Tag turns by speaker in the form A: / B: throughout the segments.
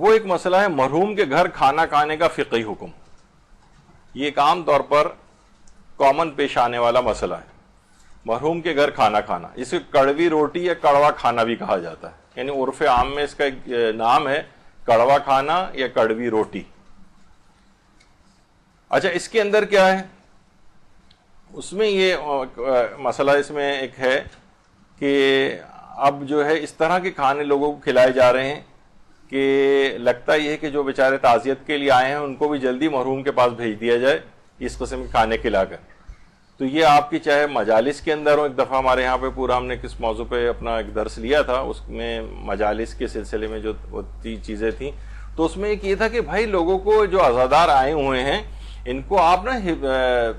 A: وہ ایک مسئلہ ہے مرحوم کے گھر کھانا کھانے کا فقہی حکم. یہ ایک عام طور پر کامن پیش آنے والا مسئلہ ہے. مرحوم کے گھر کھانا کھانا، اسے کڑوی روٹی یا کڑوا کھانا بھی کہا جاتا ہے. یعنی عرف عام میں اس کا ایک نام ہے کڑوا کھانا یا کڑوی روٹی. اچھا، اس کے اندر کیا ہے؟ اس میں یہ مسئلہ اس میں ایک ہے کہ اب جو ہے اس طرح کے کھانے لوگوں کو کھلائے جا رہے ہیں کہ لگتا یہ ہے کہ جو بیچارے تعزیت کے لیے آئے ہیں ان کو بھی جلدی مرحوم کے پاس بھیج دیا جائے اس قسم کے کھانے کھلا کر. تو یہ آپ کی چاہے مجالس کے اندر ہو، ایک دفعہ ہمارے یہاں پہ پورا ہم نے کس موضوع پہ اپنا ایک درس لیا تھا، اس میں مجالس کے سلسلے میں جو چیزیں تھیں، تو اس میں ایک یہ تھا کہ بھائی لوگوں کو جو عزادار آئے ہوئے ہیں ان کو آپ نا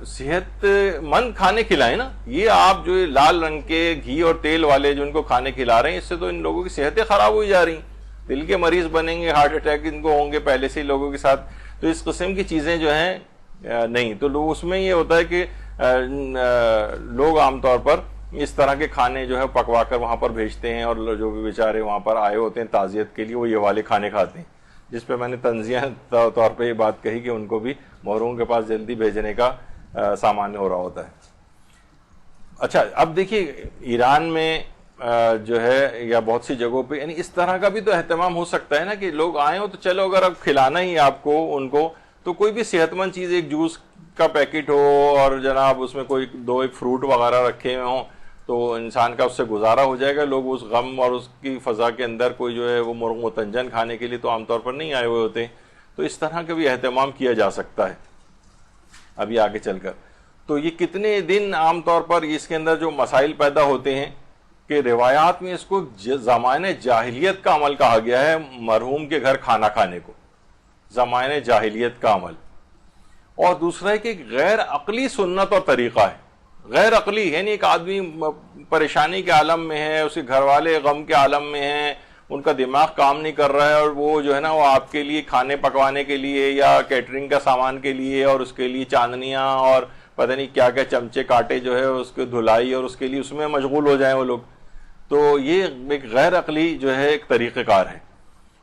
A: صحت مند کھانے کھلائیں نا. یہ آپ جو لال رنگ کے گھی اور تیل والے جو ان کو کھانے کھلا رہے ہیں، اس سے تو ان لوگوں کی صحتیں خراب ہوئی جا رہی ہیں، دل کے مریض بنیں گے، ہارٹ اٹیک ان کو ہوں گے پہلے سے ہی لوگوں کے ساتھ. تو اس قسم کی چیزیں جو ہیں نہیں. تو لوگ اس میں یہ ہوتا ہے کہ لوگ عام طور پر اس طرح کے کھانے جو ہے پکوا کر وہاں پر بھیجتے ہیں، اور جو بھی بیچارے وہاں پر آئے ہوتے ہیں تعزیت کے لیے وہ یہ والے کھانے کھاتے ہیں، جس پہ میں نے تنزیہ طور پہ یہ بات کہی کہ ان کو بھی محروم کے پاس جلدی بھیجنے کا سامان ہو رہا ہوتا ہے. اچھا، اب دیکھیے ایران میں جو ہے یا بہت سی جگہوں پہ یعنی اس طرح کا بھی تو اہتمام ہو سکتا ہے نا کہ لوگ آئے ہو تو چلو اگر اب کھلانا ہی آپ کو ان کو تو کوئی بھی صحت مند چیز، ایک جوس کا پیکٹ ہو اور جناب اس میں کوئی ایک فروٹ وغیرہ رکھے ہوئے ہوں تو انسان کا اس سے گزارا ہو جائے گا. لوگ اس غم اور اس کی فضا کے اندر کوئی جو ہے وہ مرغ متنجن کھانے کے لیے تو عام طور پر نہیں آئے ہوئے ہوتے. تو اس طرح کا بھی اہتمام کیا جا سکتا ہے ابھی آگے چل کر. تو یہ کتنے دن عام طور پر اس کے اندر جو مسائل پیدا ہوتے ہیں کہ روایات میں اس کو زمانے جاہلیت کا عمل کہا گیا ہے، مرحوم کے گھر کھانا کھانے کو زمانے جاہلیت کا عمل. اور دوسرا ہے کہ غیر عقلی سنت اور طریقہ ہے. غیر عقلی یعنی ایک آدمی پریشانی کے عالم میں ہے، اس کے گھر والے غم کے عالم میں ہیں، ان کا دماغ کام نہیں کر رہا ہے، اور وہ جو ہے نا وہ آپ کے لیے کھانے پکوانے کے لیے یا کیٹرنگ کا سامان کے لیے اور اس کے لیے چاندنیاں اور پتہ نہیں کیا کیا چمچے کاٹے جو ہے اس کے دھلائی اور اس کے لیے اس میں مشغول ہو جائیں وہ لوگ. تو یہ ایک غیر عقلی جو ہے ایک طریقہ کار ہے.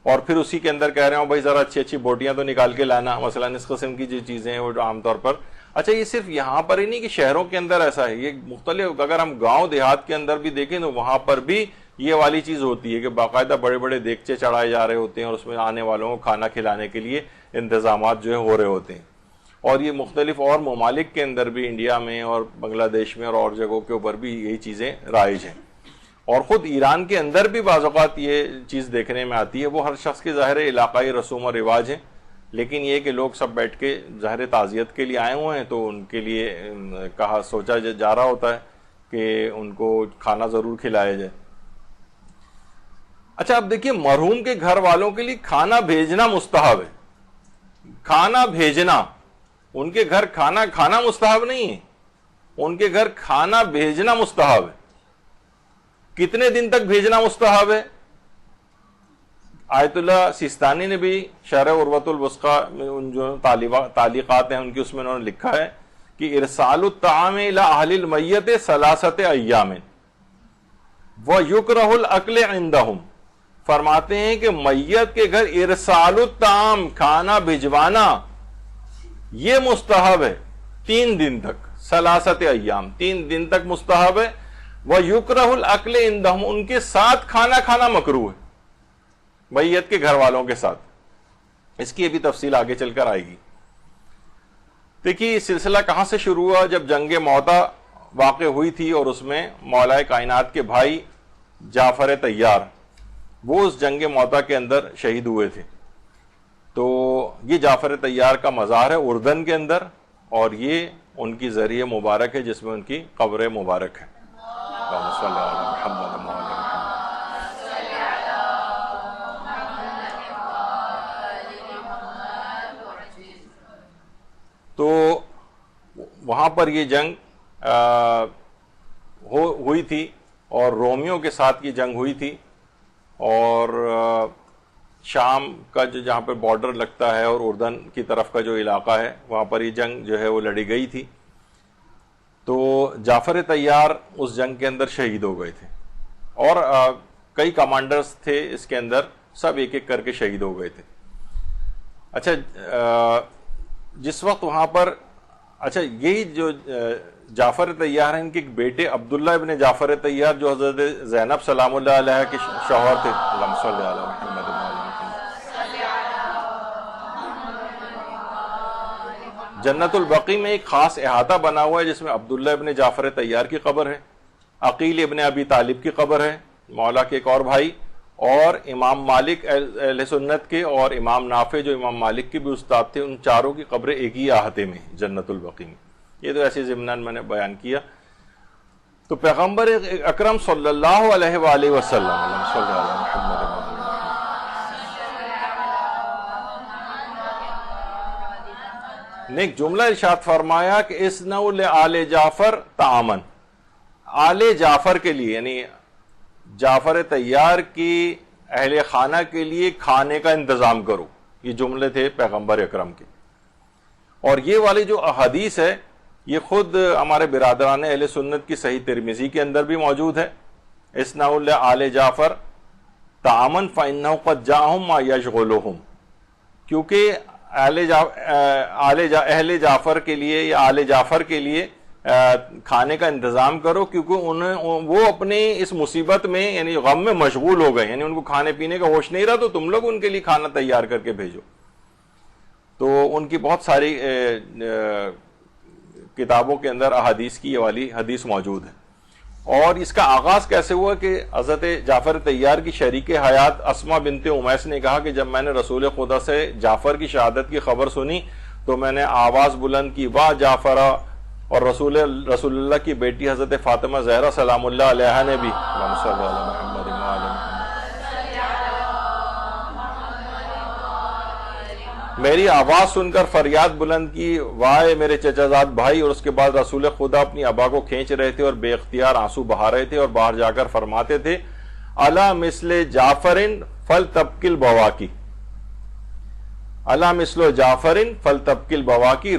A: اور پھر اسی کے اندر کہہ رہے ہوں بھائی ذرا اچھی اچھی بوٹیاں تو نکال کے لانا، مثلا اس قسم کی جو چیزیں ہیں وہ عام طور پر. اچھا، یہ صرف یہاں پر ہی نہیں کہ شہروں کے اندر ایسا ہے، یہ مختلف اگر ہم گاؤں دیہات کے اندر بھی دیکھیں تو وہاں پر بھی یہ والی چیز ہوتی ہے کہ باقاعدہ بڑے بڑے دیگچے چڑھائے جا رہے ہوتے ہیں اور اس میں آنے والوں کو کھانا کھلانے کے لیے انتظامات جو ہے ہو رہے ہوتے ہیں. اور یہ مختلف اور ممالک کے اندر بھی، انڈیا میں اور بنگلہ دیش میں اور جگہوں کے اوپر بھی یہی چیزیں رائج ہیں. اور خود ایران کے اندر بھی بعض اوقات یہ چیز دیکھنے میں آتی ہے. وہ ہر شخص کے ظاہر علاقائی رسوم و رواج ہیں، لیکن یہ کہ لوگ سب بیٹھ کے ظاہر تعزیت کے لیے آئے ہوئے ہیں تو ان کے لیے سوچا جا رہا ہوتا ہے کہ ان کو کھانا ضرور کھلایا جائے. اچھا، اب دیکھیے مرحوم کے گھر والوں کے لیے کھانا بھیجنا مستحب ہے. کھانا بھیجنا، ان کے گھر کھانا کھانا مستحب نہیں ہے، ان کے گھر کھانا بھیجنا مستحب ہے. کتنے دن تک بھیجنا مستحب ہے؟ آیت اللہ سیستانی نے بھی شرح عروۃ الوثقیٰ میں ان جو تعلیقات ہیں ان کی اس میں انہوں نے لکھا ہے کہ ارسال الطعام الی اہل المیت ثلاثۃ ایام ویکرہ الاکل عندہم. فرماتے ہیں کہ میت کے گھر ارسال الطعام، کھانا بھجوانا، یہ مستحب ہے 3 دن تک. ثلاثۃ ایام، 3 دن تک مستحب ہے. وَيُكْرَهُ الْأَكْلِ عِندَهُمْ، ان کے ساتھ کھانا کھانا مکروہ ہے میت کے گھر والوں کے ساتھ. اس کی بھی تفصیل آگے چل کر آئے گی. دیکھیے یہ سلسلہ کہاں سے شروع ہوا؟ جب جنگ موتا واقع ہوئی تھی اور اس میں مولا کائنات کے بھائی جعفر طیار وہ اس جنگ موتا کے اندر شہید ہوئے تھے. تو یہ جعفر طیار کا مزار ہے اردن کے اندر، اور یہ ان کی ذریعہ مبارک ہے جس میں ان کی قبر مبارک ہے. تو وہاں پر یہ جنگ ہوئی تھی اور رومیوں کے ساتھ یہ جنگ ہوئی تھی، اور شام کا جہاں پہ بارڈر لگتا ہے اور اردن کی طرف کا جو علاقہ ہے وہاں پر یہ جنگ جو ہے وہ لڑی گئی تھی. تو جعفر طیار اس جنگ کے اندر شہید ہو گئے تھے، اور کئی کمانڈرز تھے اس کے اندر سب ایک ایک کر کے شہید ہو گئے تھے. اچھا جس وقت وہاں پر اچھا یہی جو جعفر طیار ہیں ان کے ایک بیٹے عبداللہ ابن جعفر طیار جو حضرت زینب سلام اللہ علیہ کے شوہر تھے. اللہم صلی علی محمد وعلی محمد. جنت البقیع میں ایک خاص احاطہ بنا ہوا ہے جس میں عبداللہ ابن جعفر طیار کی قبر ہے, عقیل ابن ابی طالب کی قبر ہے, مولا کے ایک اور بھائی, اور امام مالک اہل سنت کے اور امام نافع جو امام مالک کے بھی استاد تھے, ان چاروں کی قبریں ایک ہی احاطے میں جنت البقیع میں. یہ تو ایسی ضمناً میں نے بیان کیا. تو پیغمبر اکرم صلی اللہ علیہ وآلہ وسلم صلی اللہ علیہ محمد نے ایک جملہ ارشاد فرمایا کہ اصنعوا لآل جعفر طعاما, آل جعفر کے لیے یعنی جعفر طیار کی اہل خانہ کے لیے کھانے کا انتظام کرو. یہ جملے تھے پیغمبر اکرم کے. اور یہ والی جو احادیث ہے یہ خود ہمارے برادران اہل سنت کی صحیح ترمذی کے اندر بھی موجود ہے. اصنعوا لآل جعفر طعاما فإنه قد جاءهم ما يشغلهم, کیونکہ اہل جعفر کے لیے یا آل جعفر کے لیے کھانے کا انتظام کرو, کیونکہ وہ اپنے اس مصیبت میں یعنی غم میں مشغول ہو گئے, یعنی ان کو کھانے پینے کا ہوش نہیں رہا, تو تم لوگ ان کے لیے کھانا تیار کر کے بھیجو. تو ان کی بہت ساری کتابوں کے اندر احادیث کی یہ والی حدیث موجود ہے. اور اس کا آغاز کیسے ہوا کہ حضرت جعفر طیار کی شریک حیات اسما بنت امیس نے کہا کہ جب میں نے رسول خدا سے جعفر کی شہادت کی خبر سنی تو میں نے آواز بلند کی, واہ جعفر. اور رسول اللہ کی بیٹی حضرت فاطمہ زہرا سلام اللہ علیہ نے بھی میری آواز سن کر فریاد بلند کی, وائے میرے چچا زاد بھائی. اور اس کے بعد رسول خدا اپنی ابا کو کھینچ رہے تھے اور بے اختیار آنسو بہا رہے تھے, اور باہر جا کر فرماتے تھے الا مثل جعفر فلتبکی البواکی, الا مثل جعفر فلتبکی البواکی.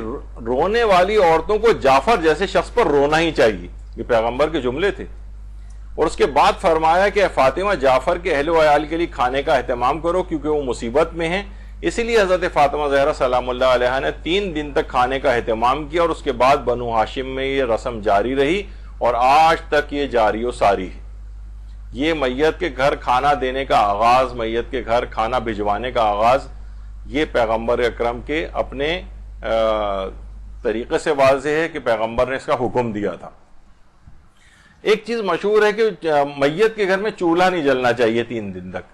A: رونے والی عورتوں کو جعفر جیسے شخص پر رونا ہی چاہیے. یہ پیغمبر کے جملے تھے. اور اس کے بعد فرمایا کہ فاطمہ جعفر کے اہل و عیال کے لیے کھانے کا اہتمام کرو کیونکہ وہ مصیبت میں ہیں. اسی لیے حضرت فاطمہ زہرا سلام اللہ علیہ نے 3 دن تک کھانے کا اہتمام کیا, اور اس کے بعد بنو ہاشم میں یہ رسم جاری رہی اور آج تک یہ جاری و ساری ہے. یہ میت کے گھر کھانا دینے کا آغاز, میت کے گھر کھانا بھجوانے کا آغاز, یہ پیغمبر اکرم کے اپنے طریقے سے واضح ہے کہ پیغمبر نے اس کا حکم دیا تھا. ایک چیز مشہور ہے کہ میت کے گھر میں چولہا نہیں جلنا چاہیے 3 دن تک,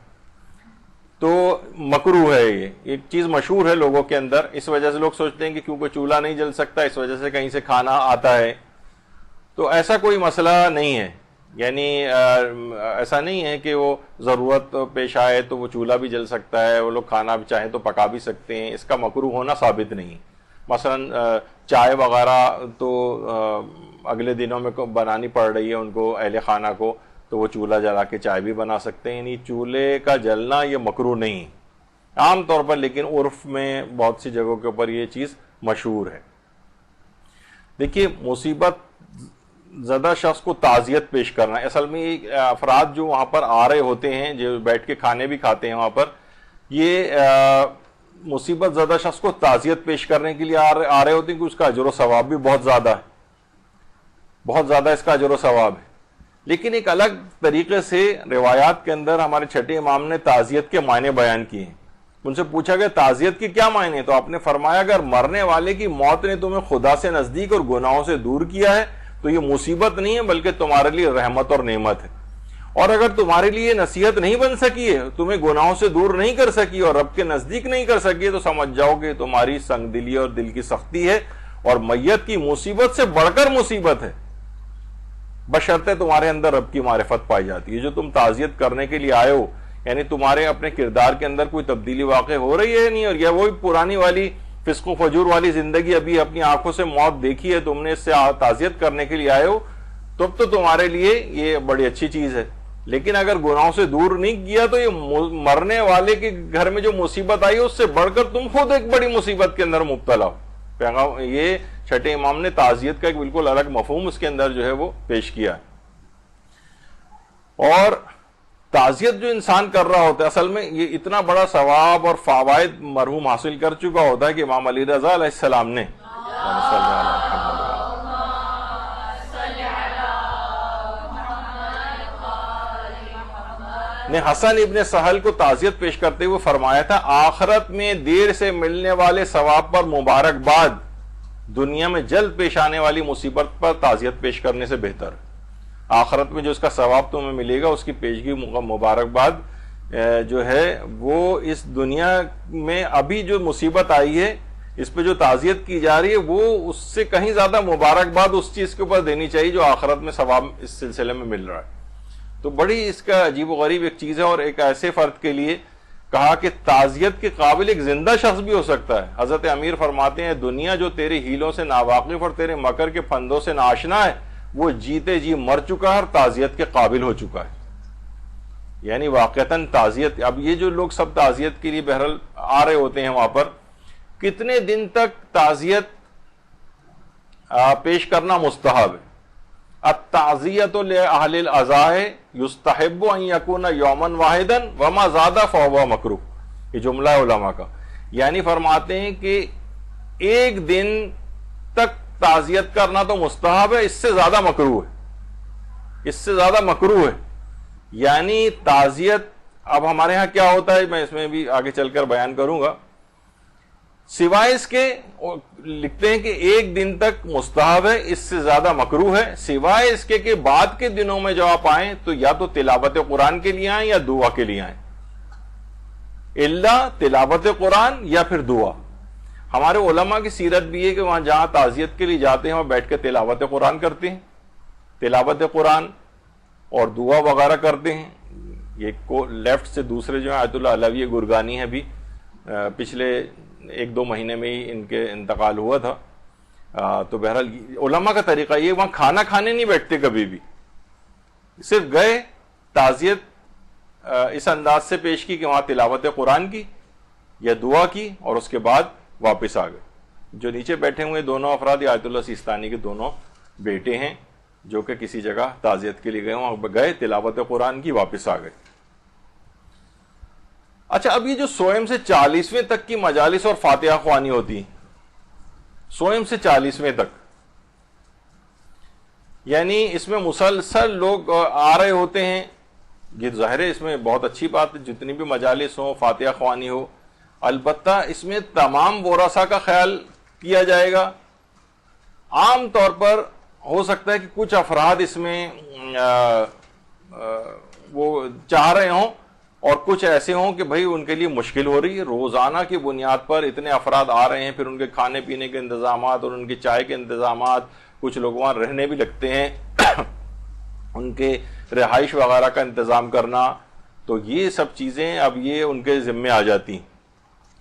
A: تو مکروہ ہے. یہ ایک چیز مشہور ہے لوگوں کے اندر, اس وجہ سے لوگ سوچتے ہیں کہ کیونکہ چولہا نہیں جل سکتا اس وجہ سے کہیں سے کھانا آتا ہے. تو ایسا کوئی مسئلہ نہیں ہے, یعنی ایسا نہیں ہے کہ وہ ضرورت پیش آئے تو وہ چولہا بھی جل سکتا ہے, وہ لوگ کھانا بھی چاہیں تو پکا بھی سکتے ہیں. اس کا مکروہ ہونا ثابت نہیں. مثلا چائے وغیرہ تو اگلے دنوں میں بنانی پڑ رہی ہے ان کو اہل خانہ کو, تو وہ چولہا جلا کے چائے بھی بنا سکتے ہیں. یعنی چولہے کا جلنا یہ مکروہ نہیں عام طور پر, لیکن عرف میں بہت سی جگہوں کے اوپر یہ چیز مشہور ہے. دیکھیے مصیبت زدہ شخص کو تعزیت پیش کرنا, اصل میں افراد جو وہاں پر آ رہے ہوتے ہیں جو بیٹھ کے کھانے بھی کھاتے ہیں وہاں پر, یہ مصیبت زدہ شخص کو تعزیت پیش کرنے کے لیے آ رہے ہوتے ہیں کہ اس کا اجر و ثواب بھی بہت زیادہ ہے, بہت زیادہ اس کا اجر و ثواب ہے. لیکن ایک الگ طریقے سے روایات کے اندر ہمارے چھٹے امام نے تعزیت کے معنی بیان کیے ہیں. ان سے پوچھا گیا تعزیت کے کیا معنی, تو آپ نے فرمایا اگر مرنے والے کی موت نے تمہیں خدا سے نزدیک اور گناہوں سے دور کیا ہے تو یہ مصیبت نہیں ہے بلکہ تمہارے لیے رحمت اور نعمت ہے. اور اگر تمہارے لیے نصیحت نہیں بن سکی ہے, تمہیں گناہوں سے دور نہیں کر سکی اور رب کے نزدیک نہیں کر سکی ہے, تو سمجھ جاؤ کہ تمہاری سنگ دلی اور دل کی سختی ہے اور میت کی مصیبت سے بڑھ کر مصیبت ہے, بشرطے تمہارے اندر رب کی معرفت پائی جاتی ہے. جو تم تعزیت کرنے کے لیے آئے ہو, یعنی تمہارے اپنے کردار کے اندر کوئی تبدیلی واقع ہو رہی ہے نہیں, اور یا وہی پرانی والی فسق و فجور والی زندگی ابھی اپنی آنکھوں سے موت دیکھی ہے, تم نے اس سے تعزیت کرنے کے لیے آئے ہو, تب تو تمہارے لیے یہ بڑی اچھی چیز ہے. لیکن اگر گناہوں سے دور نہیں کیا تو یہ مرنے والے کے گھر میں جو مصیبت آئی اس سے بڑھ کر تم خود ایک بڑی مصیبت کے اندر مبتلا ہو. یہ چھٹے امام نے تعزیت کا ایک بالکل الگ مفہوم اس کے اندر جو ہے وہ پیش کیا ہے. اور تعزیت جو انسان کر رہا ہوتا ہے اصل میں یہ اتنا بڑا ثواب اور فوائد مرحوم حاصل کر چکا ہوتا ہے کہ امام علی رضا علیہ السلام نے حسن ابن سہل کو تعزیت پیش کرتے ہوئے فرمایا تھا آخرت میں دیر سے ملنے والے ثواب پر مبارکباد دنیا میں جلد پیش آنے والی مصیبت پر تعزیت پیش کرنے سے بہتر. آخرت میں جو اس کا ثواب تمہیں ملے گا اس کی پیشگی مبارکباد جو ہے وہ اس دنیا میں ابھی جو مصیبت آئی ہے اس پہ جو تعزیت کی جا رہی ہے وہ اس سے کہیں زیادہ مبارکباد اس چیز کے اوپر دینی چاہیے جو آخرت میں ثواب اس سلسلے میں مل رہا ہے. تو بڑی اس کا عجیب و غریب ایک چیز ہے. اور ایک ایسے فرد کے لیے کہا کہ تعزیت کے قابل ایک زندہ شخص بھی ہو سکتا ہے. حضرت امیر فرماتے ہیں دنیا جو تیرے ہیلوں سے ناواقف اور تیرے مکر کے پھندوں سے ناآشنا ہے وہ جیتے جی مر چکا ہے اور تعزیت کے قابل ہو چکا ہے. یعنی واقعتاً تعزیت, اب یہ جو لوگ سب تعزیت کے لیے بہرحال آ رہے ہوتے ہیں وہاں پر, کتنے دن تک تعزیت پیش کرنا مستحب ہے. التعزیۃ لأہل العزائے یستحب ان یکون یوما واحدا وما زاد فہو مکروہ. یہ جملہ ہے علماء کا. یعنی فرماتے ہیں کہ ایک دن تک تعزیت کرنا تو مستحب ہے, اس سے زیادہ مکروہ ہے, اس سے زیادہ مکروہ ہے. یعنی تعزیت اب ہمارے ہاں کیا ہوتا ہے میں اس میں بھی آگے چل کر بیان کروں گا. سوائے اس کے لکھتے ہیں کہ ایک دن تک مستحب ہے, اس سے زیادہ مکروہ ہے. سوائے اس کے کہ بعد کے دنوں میں جو آپ آئیں تو یا تو تلاوت قرآن کے لیے آئیں یا دعا کے لیے آئیں. الا تلاوت قرآن یا پھر دعا. ہمارے علماء کی سیرت بھی ہے کہ وہاں جہاں تعزیت کے لیے جاتے ہیں وہاں بیٹھ کے تلاوت قرآن کرتے ہیں, تلاوت قرآن اور دعا وغیرہ کرتے ہیں. یہ لیفٹ سے دوسرے جو ہیں آیت اللہ علوی گرگانی ہیں بھی پچھلے 1-2 مہینے میں ہی ان کے انتقال ہوا تھا. تو بہرحال علماء کا طریقہ یہ, وہاں کھانا کھانے نہیں بیٹھتے کبھی بھی, صرف گئے تعزیت اس انداز سے پیش کی کہ وہاں تلاوت قرآن کی یا دعا کی اور اس کے بعد واپس آ گئے. جو نیچے بیٹھے ہوئے دونوں افراد یہ آیت اللہ سیستانی کے دونوں بیٹے ہیں جو کہ کسی جگہ تعزیت کے لیے گئے, وہاں گئے تلاوت قرآن کی واپس آ گئے. اچھا, اب یہ جو سوئم سے 40ویں تک کی مجالس اور فاتحہ خوانی ہوتی, سوئم سے 40ویں تک, یعنی اس میں مسلسل لوگ آ رہے ہوتے ہیں. یہ ظاہر ہے اس میں بہت اچھی بات ہے جتنی بھی مجالس ہوں فاتحہ خوانی ہو. البتہ اس میں تمام ورثاء کا خیال کیا جائے گا. عام طور پر ہو سکتا ہے کہ کچھ افراد اس میں وہ چاہ رہے ہوں اور کچھ ایسے ہوں کہ بھئی ان کے لیے مشکل ہو رہی ہے. روزانہ کی بنیاد پر اتنے افراد آ رہے ہیں, پھر ان کے کھانے پینے کے انتظامات اور ان کی چائے کے انتظامات, کچھ لوگ وہاں رہنے بھی لگتے ہیں, ان کے رہائش وغیرہ کا انتظام کرنا, تو یہ سب چیزیں اب یہ ان کے ذمے آ جاتی.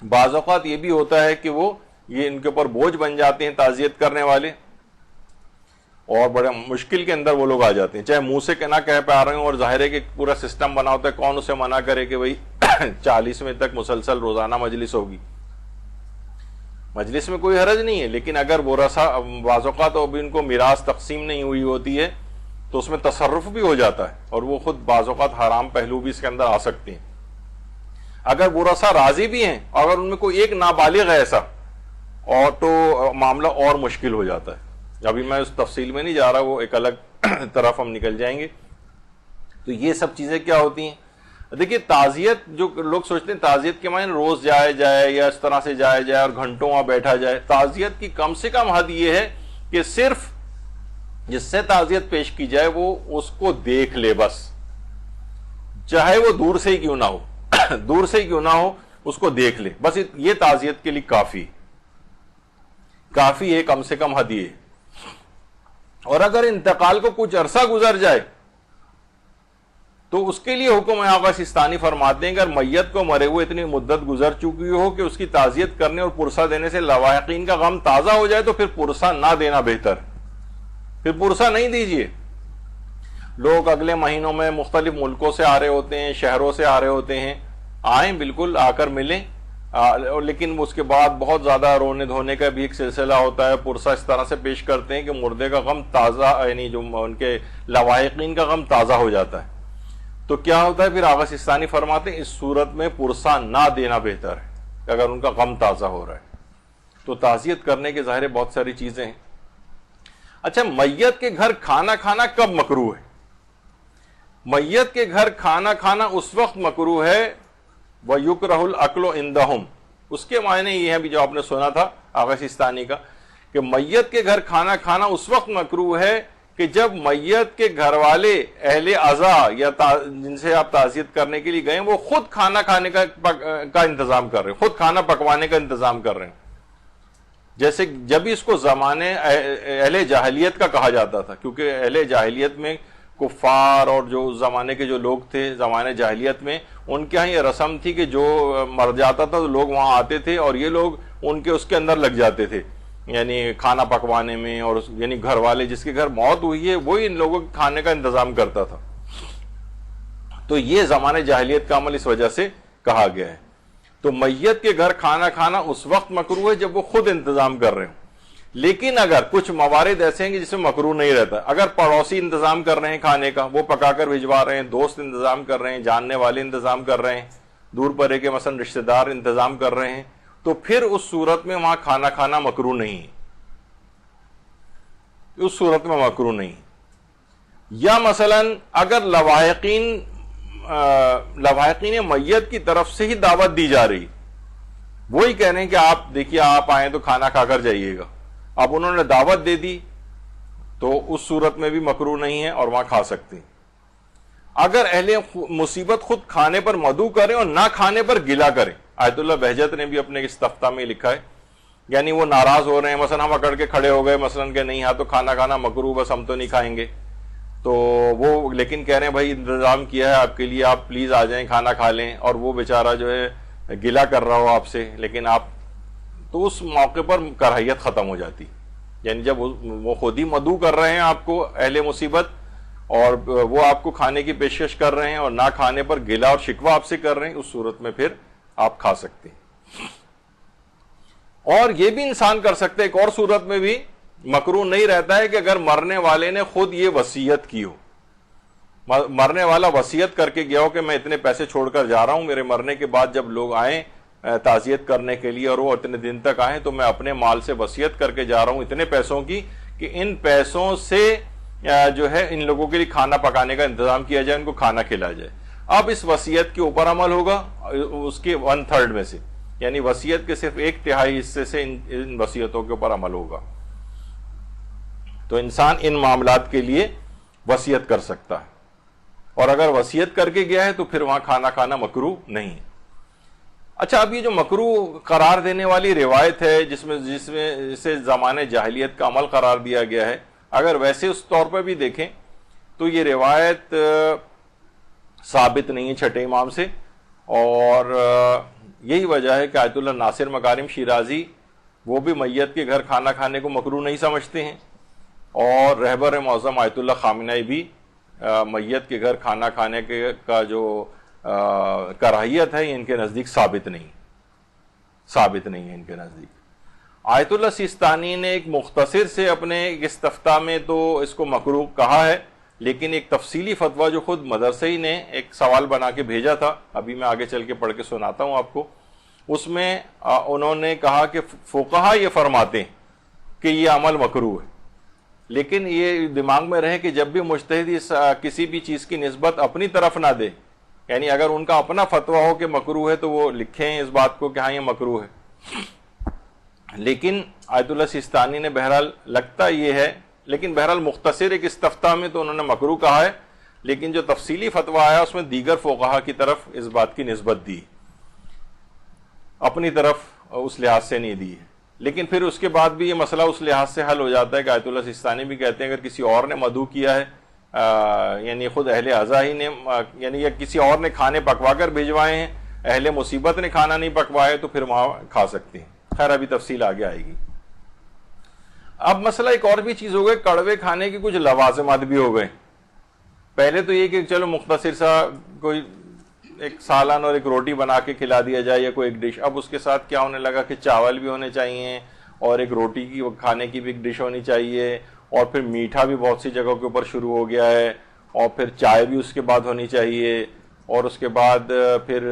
A: بعض اوقات یہ بھی ہوتا ہے کہ وہ یہ ان کے اوپر بوجھ بن جاتے ہیں تعزیت کرنے والے, اور بڑے مشکل کے اندر وہ لوگ آ جاتے ہیں, چاہے منہ سے نہ کہہ پا رہے ہوں. اور ظاہر ہے کہ پورا سسٹم بنا ہوتا ہے, کون اسے منع کرے کہ بھائی 40ویں تک مسلسل روزانہ مجلس ہوگی. مجلس میں کوئی حرج نہیں ہے, لیکن اگر ورثہ بعض اوقات اب ان کو میراث تقسیم نہیں ہوئی ہوتی ہے تو اس میں تصرف بھی ہو جاتا ہے, اور وہ خود بعض اوقات حرام پہلو بھی اس کے اندر آ سکتے ہیں. اگر ورثہ راضی بھی ہیں, اگر ان میں کوئی ایک نابالغ ہے ایسا, اور تو معاملہ اور مشکل ہو جاتا ہے. ابھی میں اس تفصیل میں نہیں جا رہا, وہ ایک الگ طرف ہم نکل جائیں گے. تو یہ سب چیزیں کیا ہوتی ہیں. دیکھیے تعزیت, جو لوگ سوچتے ہیں تعزیت کے معنی روز جائے یا اس طرح سے جائے اور گھنٹوں وہاں بیٹھا جائے. تعزیت کی کم سے کم حد یہ ہے کہ صرف جس سے تعزیت پیش کی جائے وہ اس کو دیکھ لے بس, چاہے وہ دور سے ہی کیوں نہ ہو, دور سے ہی کیوں نہ ہو, اس کو دیکھ لے بس. یہ تعزیت کے لیے کافی ہے, کم سے کم حد یہ. اور اگر انتقال کو کچھ عرصہ گزر جائے تو اس کے لیے حکم آقا سیستانی فرماتے ہیں کہ اگر میت کو مرے ہوئے اتنی مدت گزر چکی ہو کہ اس کی تعزیت کرنے اور پرسہ دینے سے لواحقین کا غم تازہ ہو جائے تو پھر پرسہ نہ دینا بہتر, پھر پرسہ نہیں دیجیے. لوگ اگلے مہینوں میں مختلف ملکوں سے آ رہے ہوتے ہیں, شہروں سے آ رہے ہوتے ہیں, آئیں بالکل آ کر ملیں, لیکن اس کے بعد بہت زیادہ رونے دھونے کا بھی ایک سلسلہ ہوتا ہے. پرسہ اس طرح سے پیش کرتے ہیں کہ مردے کا غم تازہ, یعنی جو ان کے لواحقین کا غم تازہ ہو جاتا ہے. تو کیا ہوتا ہے پھر آغا سستانی فرماتے ہیں اس صورت میں پرسا نہ دینا بہتر ہے اگر ان کا غم تازہ ہو رہا ہے. تو تعزیت کرنے کے ظاہر بہت ساری چیزیں ہیں. اچھا میت کے گھر کھانا کھانا کب مکروہ ہے؟ میت کے گھر کھانا کھانا اس وقت مکروہ ہے وَيُكْرَهُ الْأَكْلُ عِندَهُمْ. اس کے معنی یہ ہے بھی جو آپ نے سنا تھا آغا سستانی کا کہ میت کے گھر کھانا کھانا اس وقت مکروہ ہے کہ جب میت کے گھر والے اہل عزا یا جن سے آپ تعزیت کرنے کے لیے گئے وہ خود کھانا کھانے کا انتظام کر رہے ہیں, خود کھانا پکوانے کا انتظام کر رہے ہیں. جیسے جب اس کو زمانے اہل جاہلیت کا کہا جاتا تھا, کیونکہ اہل جاہلیت میں کفار اور جو زمانے کے جو لوگ تھے زمانے جاہلیت میں ان کے ہاں یہ رسم تھی کہ جو مر جاتا تھا تو لوگ وہاں آتے تھے اور یہ لوگ ان کے اس کے اندر لگ جاتے تھے, یعنی کھانا پکوانے میں, اور یعنی گھر والے جس کے گھر موت ہوئی ہے وہی ان لوگوں کے کھانے کا انتظام کرتا تھا. تو یہ زمانے جاہلیت کا عمل اس وجہ سے کہا گیا ہے. تو میت کے گھر کھانا کھانا اس وقت مکروہ ہے جب وہ خود انتظام کر رہے ہوں. لیکن اگر کچھ موارد ایسے ہیں کہ جس میں مکروہ نہیں رہتا, اگر پڑوسی انتظام کر رہے ہیں کھانے کا, وہ پکا کر بھجوا رہے ہیں, دوست انتظام کر رہے ہیں, جاننے والے انتظام کر رہے ہیں, دور پرے کے مثلا رشتہ دار انتظام کر رہے ہیں, تو پھر اس صورت میں وہاں کھانا کھانا مکروہ نہیں ہے, اس صورت میں مکروہ نہیں. یا مثلا اگر لواحقین میت کی طرف سے ہی دعوت دی جا رہی, وہی کہہ رہے ہیں کہ آپ دیکھیے آپ آئیں تو کھانا کھا کر جائیے گا, اب انہوں نے دعوت دے دی تو اس صورت میں بھی مکروہ نہیں ہے اور وہاں کھا سکتے ہیں. اگر اہل مصیبت خود کھانے پر مدعو کریں اور نہ کھانے پر گلا کریں, آیت اللہ بہجت نے بھی اپنے استفتاء میں لکھا ہے, یعنی وہ ناراض ہو رہے ہیں, مثلا ہم اکڑ کے کھڑے ہو گئے مثلا کہ نہیں ہاں تو کھانا کھانا مکروہ, بس ہم تو نہیں کھائیں گے, تو وہ لیکن کہہ رہے ہیں بھائی انتظام کیا ہے آپ کے لیے, آپ پلیز آ جائیں کھانا کھا لیں, اور وہ بیچارہ جو ہے گلا کر رہا ہو آپ سے, لیکن آپ تو اس موقع پر کراہیت ختم ہو جاتی. یعنی جب وہ خود ہی مدعو کر رہے ہیں آپ کو اہل مصیبت, اور وہ آپ کو کھانے کی پیشکش کر رہے ہیں اور نہ کھانے پر گلا اور شکوہ آپ سے کر رہے ہیں, اس صورت میں پھر آپ کھا سکتے ہیں. اور یہ بھی انسان کر سکتے ہیں, ایک اور صورت میں بھی مکروہ نہیں رہتا ہے کہ اگر مرنے والے نے خود یہ وصیت کی ہو, مرنے والا وصیت کر کے گیا ہو کہ میں اتنے پیسے چھوڑ کر جا رہا ہوں, میرے مرنے کے بعد جب لوگ آئیں تعزیت کرنے کے لیے اور وہ اتنے دن تک آئیں تو میں اپنے مال سے وصیت کر کے جا رہا ہوں اتنے پیسوں کی کہ ان پیسوں سے جو ہے ان لوگوں کے لیے کھانا پکانے کا انتظام کیا جائے, ان کو کھانا کھلایا جائے. اب اس وصیت کے اوپر عمل ہوگا اس کے 1/3 میں سے, یعنی وصیت کے صرف 1/3 حصے سے ان وصیتوں کے اوپر عمل ہوگا. تو انسان ان معاملات کے لیے وصیت کر سکتا ہے, اور اگر وصیت کر کے گیا ہے تو پھر وہاں کھانا کھانا مکروہ نہیں ہے. اچھا, اب یہ جو مکروہ قرار دینے والی روایت ہے جس میں اسے زمانے جاہلیت کا عمل قرار دیا گیا ہے, اگر ویسے اس طور پہ بھی دیکھیں تو یہ روایت ثابت نہیں ہے چھٹے امام سے, اور یہی وجہ ہے کہ آیت اللہ ناصر مکارم شیرازی وہ بھی میت کے گھر کھانا کھانے کو مکروہ نہیں سمجھتے ہیں, اور رہبر معظم آیت اللہ خامنہئی بھی میت کے گھر کھانا کھانے کا جو کراہیت ہے ان کے نزدیک ثابت نہیں ہے ان کے نزدیک. آیت اللہ سیستانی نے ایک مختصر سے اپنے استفتاء میں تو اس کو مکروہ کہا ہے, لیکن ایک تفصیلی فتویٰ جو خود مدرسے ہی نے ایک سوال بنا کے بھیجا تھا, ابھی میں آگے چل کے پڑھ کے سناتا ہوں آپ کو, اس میں انہوں نے کہا کہ فقہا یہ فرماتے ہیں کہ یہ عمل مکروہ ہے, لیکن یہ دماغ میں رہے کہ جب بھی مجتہد کسی بھی چیز کی نسبت اپنی طرف نہ دے, یعنی اگر ان کا اپنا فتویٰ ہو کہ مکروہ ہے تو وہ لکھیں اس بات کو کہ ہاں یہ مکروہ ہے. لیکن آیت اللہ سیستانی نے بہرحال لگتا یہ ہے, لیکن بہرحال مختصر ایک استفتاء میں تو انہوں نے مکروہ کہا ہے, لیکن جو تفصیلی فتویٰ آیا اس میں دیگر فقہا کی طرف اس بات کی نسبت دی, اپنی طرف اس لحاظ سے نہیں دی ہے. لیکن پھر اس کے بعد بھی یہ مسئلہ اس لحاظ سے حل ہو جاتا ہے کہ آیت اللہ سیستانی بھی کہتے ہیں اگر کسی اور نے مدعو کیا ہے, یعنی خود اہل عزا ہی نے, یعنی یا کسی اور نے کھانے پکوا کر بھیجوائے ہیں, اہل مصیبت نے کھانا نہیں پکوائے, تو پھر وہاں کھا سکتے ہیں. خیر ابھی تفصیل آگے آئے گی. اب مسئلہ ایک اور بھی چیز ہو گئی, کڑوے کھانے کی کچھ لوازمات بھی ہو گئے. پہلے تو یہ کہ چلو مختصر سا کوئی ایک سالن اور ایک روٹی بنا کے کھلا دیا جائے یا کوئی ایک ڈش. اب اس کے ساتھ کیا ہونے لگا کہ چاول بھی ہونے چاہیے اور ایک روٹی کی کھانے کی بھی ایک ڈش ہونی چاہیے, اور پھر میٹھا بھی بہت سی جگہوں کے اوپر شروع ہو گیا ہے, اور پھر چائے بھی اس کے بعد ہونی چاہیے، اور اس کے بعد پھر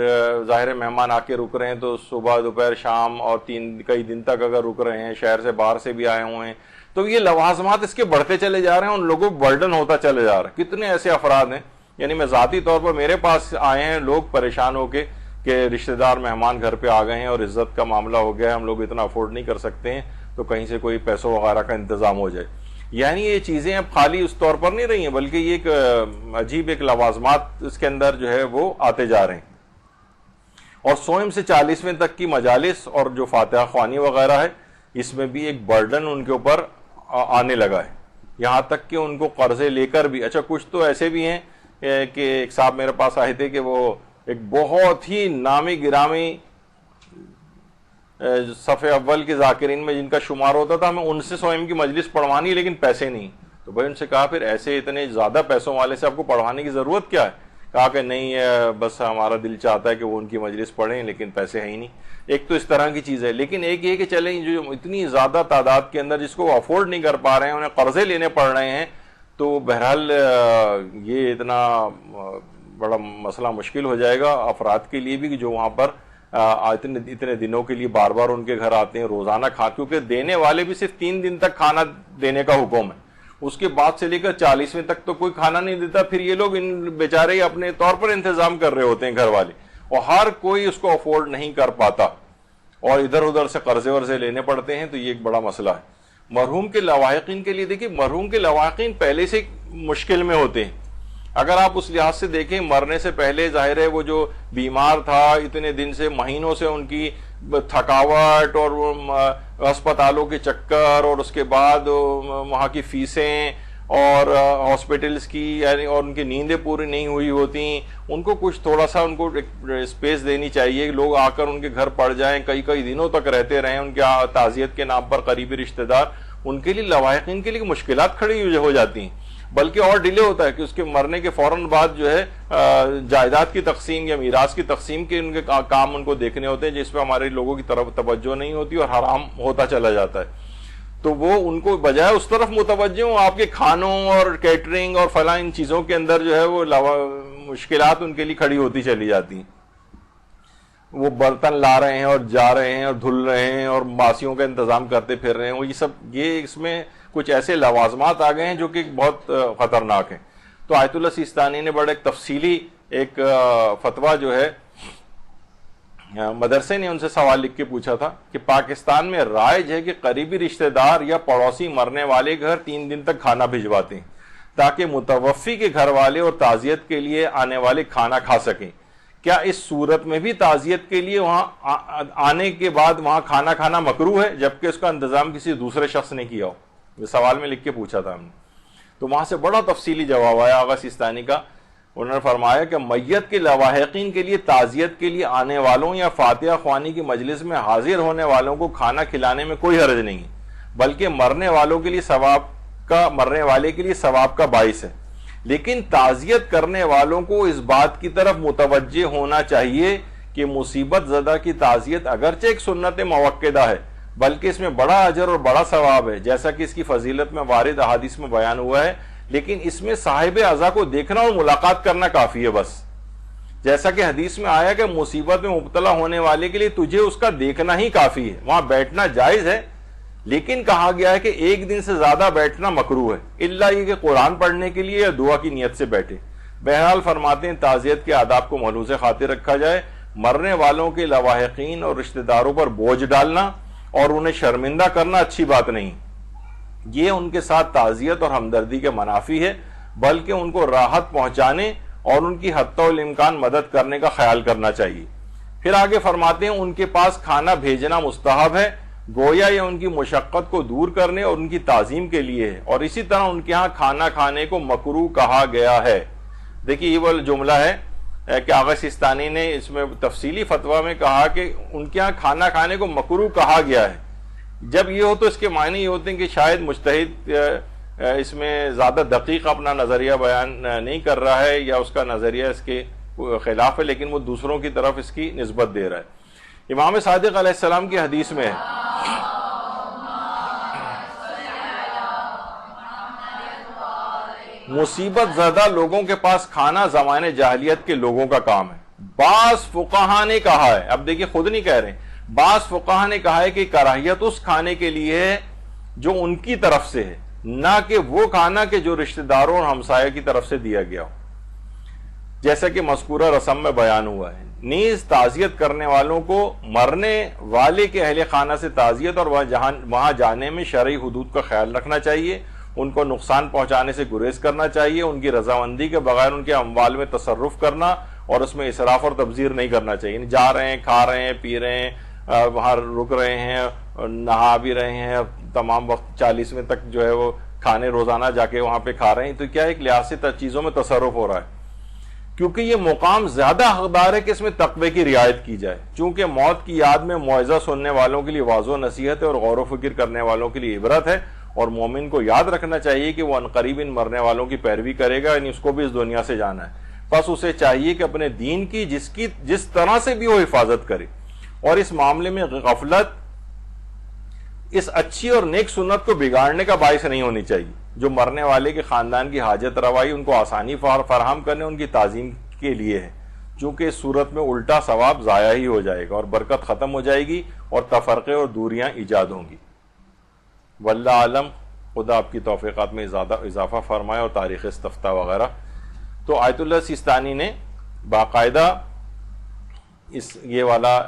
A: ظاہر مہمان آ کے رک رہے ہیں تو صبح دوپہر شام اور کئی دن تک اگر رک رہے ہیں، شہر سے باہر سے بھی آئے ہوئے ہیں، تو یہ لوازمات اس کے بڑھتے چلے جا رہے ہیں، ان لوگوں کو برڈن ہوتا چلے جا رہا ہے۔ کتنے ایسے افراد ہیں، یعنی میں ذاتی طور پر میرے پاس آئے ہیں لوگ پریشان ہو کے کہ رشتہ دار مہمان گھر پہ آ گئے ہیں اور عزت کا معاملہ ہو گیا ہے، ہم لوگ اتنا افورڈ نہیں کر سکتے ہیں، تو کہیں سے کوئی پیسوں وغیرہ کا انتظام ہو جائے۔ یعنی یہ چیزیں اب خالی اس طور پر نہیں رہی ہیں، بلکہ یہ ایک عجیب ایک لوازمات اس کے اندر جو ہے وہ آتے جا رہے ہیں۔ اور 100 سے 40ویں تک کی مجالس اور جو فاتحہ خوانی وغیرہ ہے، اس میں بھی ایک برڈن ان کے اوپر آنے لگا ہے، یہاں تک کہ ان کو قرضے لے کر بھی، اچھا کچھ تو ایسے بھی ہیں کہ ایک صاحب میرے پاس آئے تھے کہ وہ ایک بہت ہی نامی گرامی صف اول کے ذاکرین میں جن کا شمار ہوتا تھا، ہمیں ان سے 100 کی مجلس پڑھوانی، لیکن پیسے نہیں۔ تو بھائی ان سے کہا پھر ایسے اتنے زیادہ پیسوں والے سے آپ کو پڑھوانے کی ضرورت کیا ہے؟ کہا کہ نہیں، بس ہمارا دل چاہتا ہے کہ وہ ان کی مجلس پڑھیں، لیکن پیسے ہیں ہی نہیں۔ ایک تو اس طرح کی چیز ہے، لیکن ایک یہ کہ چلیں جو اتنی زیادہ تعداد کے اندر جس کو وہ افورڈ نہیں کر پا رہے ہیں، انہیں قرضے لینے پڑ رہے ہیں، تو بہرحال یہ اتنا بڑا مسئلہ مشکل ہو جائے گا افراد کے لیے بھی کہ جو وہاں پر اتنے دنوں کے لیے بار بار ان کے گھر آتے ہیں، روزانہ کیونکہ دینے والے بھی صرف 3 دن تک کھانا دینے کا حکم ہے، اس کے بعد سے لے کر 40ویں تک تو کوئی کھانا نہیں دیتا۔ پھر یہ لوگ ان بیچارے اپنے طور پر انتظام کر رہے ہوتے ہیں گھر والے، اور ہر کوئی اس کو افورڈ نہیں کر پاتا اور ادھر ادھر سے قرضے ورضے لینے پڑتے ہیں، تو یہ ایک بڑا مسئلہ ہے۔ مرحوم کے لواحقین کے لیے دیکھیں، مرحوم کے لواحقین پہلے سے مشکل میں ہوتے ہیں۔ اگر آپ اس لحاظ سے دیکھیں، مرنے سے پہلے ظاہر ہے وہ جو بیمار تھا اتنے دن سے، مہینوں سے، ان کی تھکاوٹ اور ہسپتالوں کے چکر، اور اس کے بعد وہاں کی فیسیں اور ہاسپٹلز کی، یعنی اور ان کی نیندیں پوری نہیں ہوئی ہوتی، ان کو کچھ تھوڑا سا ان کو اسپیس دینی چاہیے کہ لوگ آ کر ان کے گھر پڑ جائیں، کئی دنوں تک رہتے رہیں ان کے تعزیت کے نام پر قریبی رشتہ دار۔ ان کے لیے لواحقین کے لیے مشکلات کھڑی ہو جاتی ہیں، بلکہ اور ڈیلے ہوتا ہے کہ اس کے مرنے کے فوراً بعد جو ہے جائیداد کی تقسیم یا میراث کی تقسیم کے ان کے کام ان کو دیکھنے ہوتے ہیں، جس پہ ہمارے لوگوں کی طرف توجہ نہیں ہوتی اور حرام ہوتا چلا جاتا ہے۔ تو وہ ان کو بجائے اس طرف متوجہ ہوں، آپ کے کھانوں اور کیٹرنگ اور فلاں ان چیزوں کے اندر جو ہے وہ مشکلات ان کے لیے کھڑی ہوتی چلی جاتی ہیں۔ وہ برتن لا رہے ہیں اور جا رہے ہیں اور دھل رہے ہیں اور باسیوں کا انتظام کرتے پھر رہے ہیں، وہ یہ اس میں کچھ ایسے لوازمات آ گئے ہیں جو کہ بہت خطرناک ہیں۔ تو آیت اللہ سیستانی نے بڑا ایک تفصیلی ایک فتویٰ جو ہے مدرسے نے ان سے سوال لکھ کے پوچھا تھا کہ پاکستان میں رائج ہے کہ قریبی رشتہ دار یا پڑوسی مرنے والے گھر 3 دن تک کھانا بھجواتے ہیں تاکہ متوفی کے گھر والے اور تعزیت کے لیے آنے والے کھانا کھا سکیں۔ کیا اس صورت میں بھی تعزیت کے لیے وہاں آنے کے بعد وہاں کھانا کھانا مکروہ ہے جبکہ اس کا انتظام کسی دوسرے شخص نے کیا ہو؟ یہ سوال میں لکھ کے پوچھا تھا ہم نے، تو وہاں سے بڑا تفصیلی جواب آیا آغا سیستانی کا۔ انہوں نے فرمایا کہ میت کے لواحقین کے لیے تعزیت کے لیے آنے والوں یا فاتحہ خوانی کی مجلس میں حاضر ہونے والوں کو کھانا کھلانے میں کوئی حرج نہیں ہے، بلکہ مرنے والے کے لیے ثواب کا باعث ہے، لیکن تعزیت کرنے والوں کو اس بات کی طرف متوجہ ہونا چاہیے کہ مصیبت زدہ کی تعزیت اگرچہ ایک سنت موقدہ ہے، بلکہ اس میں بڑا اجر اور بڑا ثواب ہے، جیسا کہ اس کی فضیلت میں وارد احادیث میں بیان ہوا ہے، لیکن اس میں صاحب عزا کو دیکھنا اور ملاقات کرنا کافی ہے بس۔ جیسا کہ حدیث میں آیا کہ مصیبت میں مبتلا ہونے والے کے لیے تجھے اس کا دیکھنا ہی کافی ہے، وہاں بیٹھنا جائز ہے، لیکن کہا گیا ہے کہ 1 دن سے زیادہ بیٹھنا مکروہ ہے، الا یہ کہ قرآن پڑھنے کے لیے یا دعا کی نیت سے بیٹھے۔ بہرحال فرماتے ہیں تعزیت کے آداب کو ملحوظ خاطر رکھا جائے، مرنے والوں کے لواحقین اور رشتہ داروں پر بوجھ ڈالنا اور انہیں شرمندہ کرنا اچھی بات نہیں، یہ ان کے ساتھ تعزیت اور ہمدردی کے منافی ہے، بلکہ ان کو راحت پہنچانے اور ان کی حتی الامکان مدد کرنے کا خیال کرنا چاہیے۔ پھر آگے فرماتے ہیں ان کے پاس کھانا بھیجنا مستحب ہے، گویا یہ ان کی مشقت کو دور کرنے اور ان کی تعظیم کے لیے ہے، اور اسی طرح ان کے ہاں کھانا کھانے کو مکروہ کہا گیا ہے۔ دیکھیے یہ وہ جملہ ہے کہ آغا سیستانی نے اس میں تفصیلی فتویٰ میں کہا کہ ان کے ہاں کھانا کھانے کو مکروہ کہا گیا ہے۔ جب یہ ہو تو اس کے معنی یہ ہوتے ہیں کہ شاید مجتہد اس میں زیادہ دقیق اپنا نظریہ بیان نہیں کر رہا ہے یا اس کا نظریہ اس کے خلاف ہے، لیکن وہ دوسروں کی طرف اس کی نسبت دے رہا ہے۔ امام صادق علیہ السلام کی حدیث میں ہے مصیبت زدہ لوگوں کے پاس کھانا زمانے جاہلیت کے لوگوں کا کام ہے. بعض فقہا نے کہا ہے, اب دیکھیں خود نہیں کہہ رہے, بعض فقہا نے کہا ہے کہ کراہیت اس کھانے کے لیے ہے جو ان کی طرف سے ہے, نہ کہ وہ کھانا کہ جو رشتہ داروں اور ہمسایہ کی طرف سے دیا گیا ہو, جیسا کہ مذکورہ رسم میں بیان ہوا ہے. نیز تعزیت کرنے والوں کو مرنے والے کے اہل خانہ سے تعزیت اور وہاں جانے میں شرعی حدود کا خیال رکھنا چاہیے, ان کو نقصان پہنچانے سے گریز کرنا چاہیے, ان کی رضامندی کے بغیر ان کے اموال میں تصرف کرنا اور اس میں اسراف اور تبذیر نہیں کرنا چاہیے. یعنی جا رہے ہیں, کھا رہے ہیں, پی رہے ہیں, وہاں رک رہے ہیں, نہا بھی رہے ہیں, تمام وقت 40ویں تک جو ہے وہ کھانے روزانہ جا کے وہاں پہ کھا رہے ہیں, تو کیا ایک لحاظ سے چیزوں میں تصرف ہو رہا ہے, کیونکہ یہ مقام زیادہ حقدار ہے کہ اس میں تقوی کی رعایت کی جائے. چونکہ موت کی یاد میں موعظہ سننے والوں کے لیے واضح و نصیحت ہے اور غور و فکر کرنے والوں کے لیے عبرت ہے, اور مومن کو یاد رکھنا چاہیے کہ وہ عنقریب ان مرنے والوں کی پیروی کرے گا, یعنی اس کو بھی اس دنیا سے جانا ہے. بس اسے چاہیے کہ اپنے دین کی جس طرح سے بھی وہ حفاظت کرے, اور اس معاملے میں غفلت اس اچھی اور نیک سنت کو بگاڑنے کا باعث نہیں ہونی چاہیے, جو مرنے والے کے خاندان کی حاجت روائی, ان کو آسانی فراہم کرنے, ان کی تعظیم کے لیے ہے. چونکہ اس صورت میں الٹا ثواب ضائع ہی ہو جائے گا اور برکت ختم ہو جائے گی اور تفرقے اور دوریاں ایجاد ہوں گی. واللہ عالم, خدا آپ کی توفیقات میں اضافہ فرمائے اور تاریخ استفتاء وغیرہ. تو آیت اللہ سیستانی نے باقاعدہ یہ والا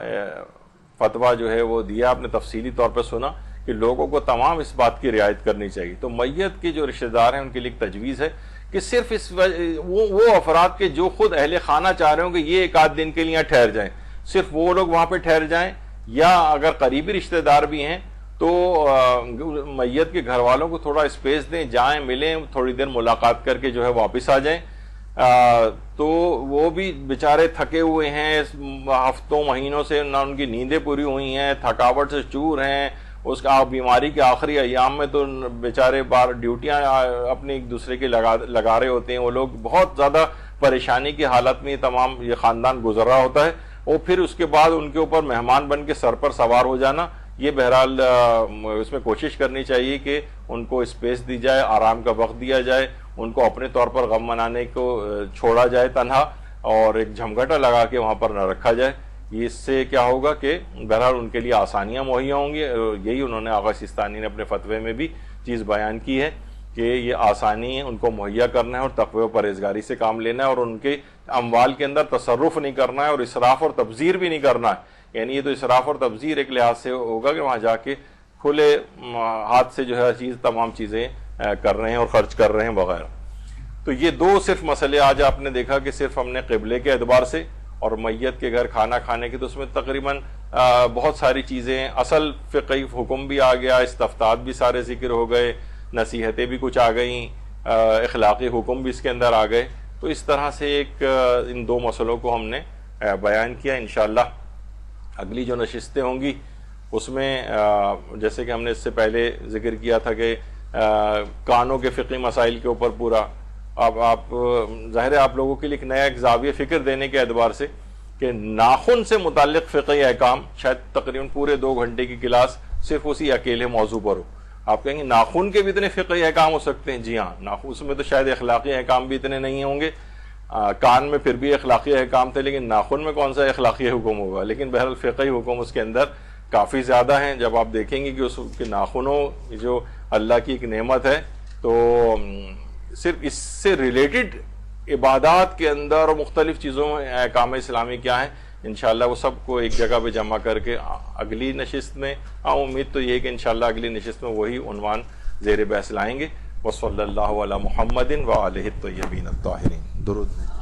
A: فتویٰ جو ہے وہ دیا, آپ نے تفصیلی طور پہ سنا کہ لوگوں کو تمام اس بات کی رعایت کرنی چاہیے. تو میت کے جو رشتہ دار ہیں ان کے لیے ایک تجویز ہے کہ صرف وہ افراد کے جو خود اہل خانہ چاہ رہے ہوں کہ یہ ایک آدھ دن کے لیے ٹھہر جائیں, صرف وہ لوگ وہاں پہ ٹھہر جائیں, یا اگر قریبی رشتہ دار بھی ہیں تو میت کے گھر والوں کو تھوڑا اسپیس دیں, جائیں, ملیں, تھوڑی دیر ملاقات کر کے جو ہے واپس آ جائیں. تو وہ بھی بیچارے تھکے ہوئے ہیں ہفتوں مہینوں سے, نہ ان کی نیندیں پوری ہوئی ہیں, تھکاوٹ سے چور ہیں, اس کا بیماری کے آخری ایام میں تو بیچارے بار ڈیوٹیاں اپنے ایک دوسرے کے لگا رہے ہوتے ہیں, وہ لوگ بہت زیادہ پریشانی کی حالت میں تمام یہ خاندان گزر رہا ہوتا ہے, اور پھر اس کے بعد ان کے اوپر مہمان بن کے سر پر سوار ہو جانا, یہ بہرحال اس میں کوشش کرنی چاہیے کہ ان کو اسپیس دی جائے, آرام کا وقت دیا جائے, ان کو اپنے طور پر غم منانے کو چھوڑا جائے تنہا, اور ایک جھمگھٹا لگا کے وہاں پر نہ رکھا جائے. اس سے کیا ہوگا کہ بہرحال ان کے لیے آسانیاں مہیا ہوں گی. یہی انہوں نے آغا سیستانی نے اپنے فتوے میں بھی چیز بیان کی ہے کہ یہ آسانی ان کو مہیا کرنا ہے اور تقوی و پرہیزگاری سے کام لینا ہے, اور ان کے اموال کے اندر تصرف نہیں کرنا ہے, اور اسراف اور تبذیر بھی نہیں کرنا ہے. یعنی یہ تو اسراف اور تبذیر ایک لحاظ سے ہوگا کہ وہاں جا کے کھلے ہاتھ سے جو ہے تمام چیزیں کر رہے ہیں اور خرچ کر رہے ہیں وغیرہ. تو یہ دو صرف مسئلے آج آپ نے دیکھا کہ صرف ہم نے قبلے کے اعتبار سے اور میت کے گھر کھانا کھانے کی, تو اس میں تقریباً بہت ساری چیزیں, اصل فقہی حکم بھی آ گیا, استفتاء بھی سارے ذکر ہو گئے, نصیحتیں بھی کچھ آ گئیں, اخلاقی حکم بھی اس کے اندر آ گئے. تو اس طرح سے ایک ان دو مسئلوں کو ہم نے بیان کیا. انشاءاللہ اگلی جو نشستیں ہوں گی اس میں جیسے کہ ہم نے اس سے پہلے ذکر کیا تھا کہ کانوں کے فقہی مسائل کے اوپر پورا اب آپ ظاہر ہے آپ لوگوں کے لیے ایک زاویہ فکر دینے کے اعتبار سے کہ ناخن سے متعلق فقہی احکام شاید تقریباً پورے 2 گھنٹے کی کلاس صرف اسی اکیلے موضوع پر ہو. آپ کہیں گے ناخن کے بھی اتنے فقہی احکام ہو سکتے ہیں؟ جی ہاں, ناخن اس میں تو شاید اخلاقی احکام بھی اتنے نہیں ہوں گے. کان میں پھر بھی اخلاقی احکام تھے, لیکن ناخن میں کون سا اخلاقی حکم ہوگا؟ لیکن بہرحال فقہی حکم اس کے اندر کافی زیادہ ہیں. جب آپ دیکھیں گے کہ اس کے ناخنوں جو اللہ کی ایک نعمت ہے, تو صرف اس سے ریلیٹڈ عبادات کے اندر اور مختلف چیزوں میں احکام اسلامی کیا ہیں, انشاءاللہ وہ سب کو ایک جگہ پہ جمع کر کے اگلی نشست میں, امید تو یہ ہے کہ انشاءاللہ اگلی نشست میں وہی عنوان زیر بحث لائیں گے. وصلی اللہ علی محمد وآلہ الطیبین الطاہرین. درود.